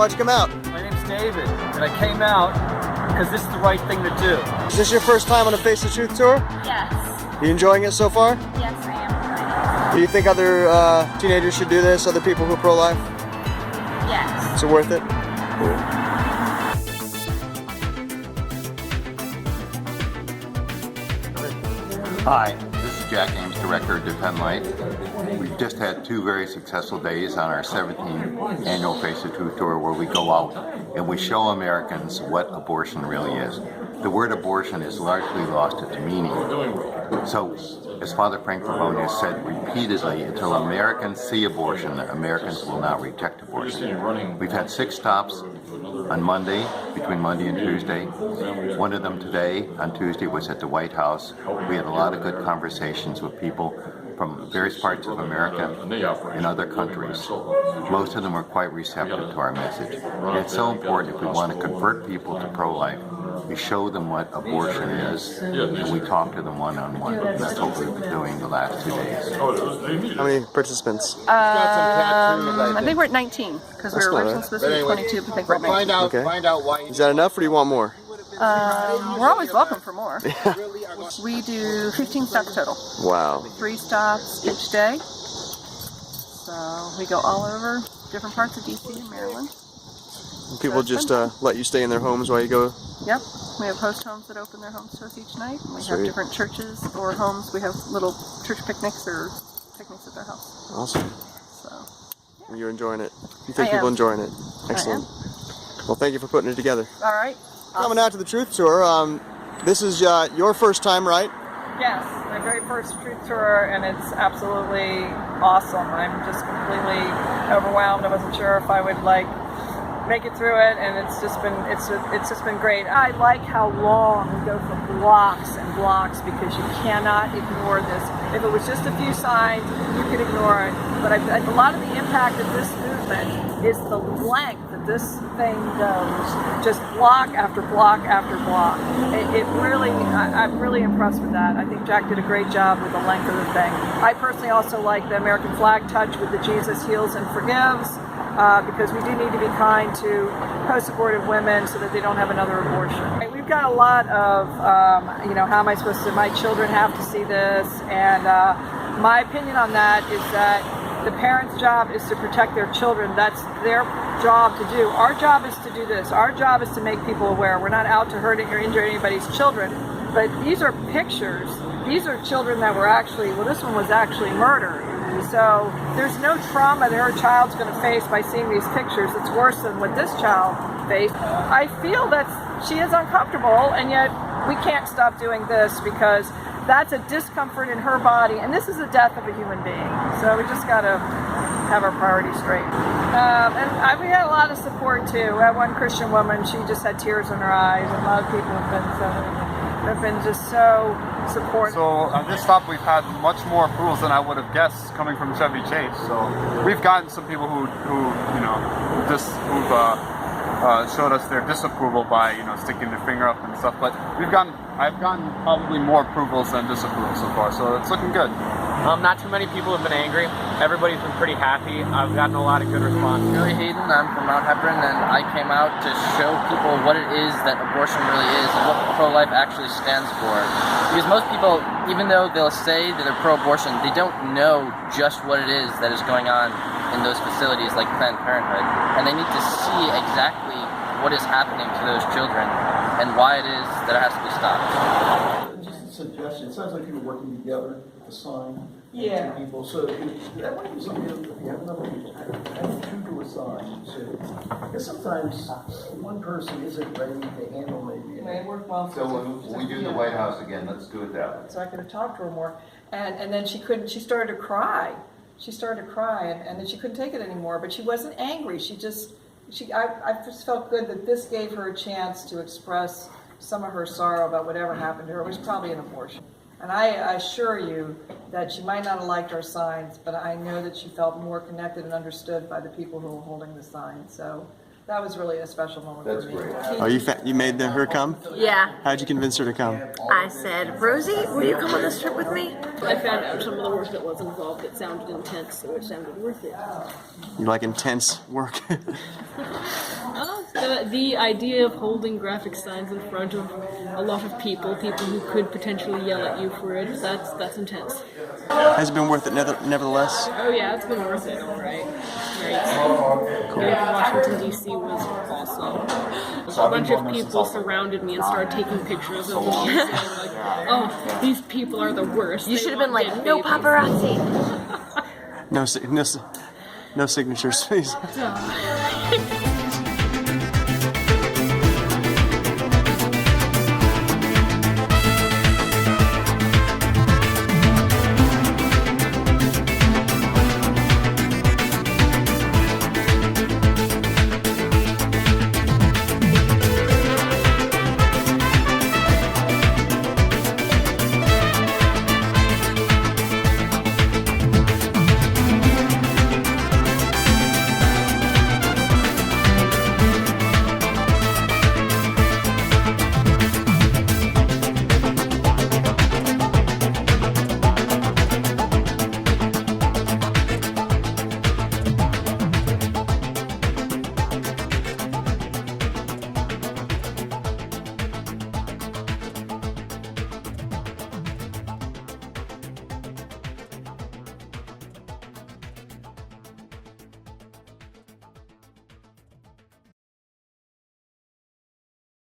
Why'd you come out? My name's David, and I came out because this is the right thing to do. Is this your first time on a Face the Truth tour? Yes. Are you enjoying it so far? Yes, I am. Do you think other teenagers should do this? Other people who are pro-life? Yes. Is it worth it? Hi, this is Jack Ames, Director of Defend Life. We've just had 2 very successful days on our 17th annual Face the Truth Tour where we go out and we show Americans what abortion really is. The word abortion is largely lost its meaning. So, as Father Frank Pavone has said repeatedly, until Americans see abortion, Americans will not reject abortion. We've had 6 stops on Monday, between Monday and Tuesday. One of them today, on Tuesday, was at the White House. We had a lot of good conversations with people from various parts of America and other countries. Most of them were quite receptive to our message. And it's so important if we want to convert people to pro-life. We show them what abortion is, and we talk to them one-on-one. And that's what we've been doing the last 2 days. How many participants? I think we're at 19 because we were originally supposed to be 22, but I think we're at 19. Okay. Is that enough, or do you want more? We're always welcome for more. We do 15 stops total. Wow. 3 stops each day. So we go all over different parts of DC and Maryland. And people just let you stay in their homes while you go? Yep. We have host homes that open their homes to us each night. And we have Sweet. different churches or homes. We have little church picnics or picnics at their house. Awesome. So And you're enjoying it? You think I people am. enjoying it? Excellent. Well, thank you for putting it together. all right. Coming out to the Truth Tour, this is your first time, right? Yes, my very first Truth Tour, and it's absolutely awesome. I'm just completely overwhelmed. I wasn't sure if I would make it through it, and it's just been great. I like how long we go for blocks and blocks because you cannot ignore this. If it was just a few signs, you could ignore it. But a lot of the impact of this movement is the length that this thing goes, just block after block after block. It really, I'm really impressed with that. I think Jack did a great job with the length of the thing. I personally also like the American flag touch with the Jesus heals and forgives. Because we do need to be kind to post-abortive women so that they don't have another abortion. We've got a lot of, how am I supposed to, my children have to see this, and my opinion on that is that the parents' job is to protect their children. That's their job to do. Our job is to do this. Our job is to make people aware. We're not out to hurt or injure anybody's children, but these are pictures. These are children that were actually, this one was actually murdered. So there's no trauma that her child's going to face by seeing these pictures. It's worse than what this child faced. I feel that she is uncomfortable, and yet we can't stop doing this because that's a discomfort in her body, and this is the death of a human being. So we just got to have our priorities straight. We had a lot of support too. We had one Christian woman, she just had tears in her eyes, and a lot of people have been just so supportive. So on this stop we've had much more approvals than I would have guessed coming from Chevy Chase. So we've gotten some people who showed us their disapproval by sticking their finger up and stuff. But I've gotten probably more approvals than disapproval so far. So it's looking good. Not too many people have been angry. Everybody's been pretty happy. I've gotten a lot of good response. Billy Hayden, I'm from Mount Hebron, and I came out to show people what it is that abortion really is and what pro-life actually stands for. Because most people, even though they'll say that they're pro-abortion, they don't know just what it is that is going on in those facilities like Planned Parenthood. And they need to see exactly what is happening to those children and why it is that it has to be stopped. Just a suggestion. It sounds like you were working together with the sign. Yeah. Two people. So that might be something if you have another people. Having 2 to a sign. So because sometimes one person isn't ready to handle maybe. It worked well. So when we do the White House again, let's do it that way. So I could have talked to her more, and then she couldn't. She started to cry. And then she couldn't take it anymore. But she wasn't angry. I just felt good that this gave her a chance to express some of her sorrow about whatever happened to her. It was probably an abortion. And I assure you that she might not have liked our signs, but I know that she felt more connected and understood by the people who were holding the signs. So That was really a special moment That's for me. great. Oh, you made her come? Yeah. How'd you convince her to come? I said, Rosie, will you come on this trip with me? I found out some of the work that was involved that sounded intense, so it sounded worth it. You like intense work? The idea of holding graphic signs in front of a lot of people who could potentially yell at you for it, that's intense. Has it been worth it nevertheless? Oh yeah, it's been worth it, alright. Great. Here in Washington, D.C. was awesome. A bunch of people surrounded me and started taking pictures of me and saying like, oh, these people are the worst. You They should have been want like, dead no babies." paparazzi. No signatures, please. Duh.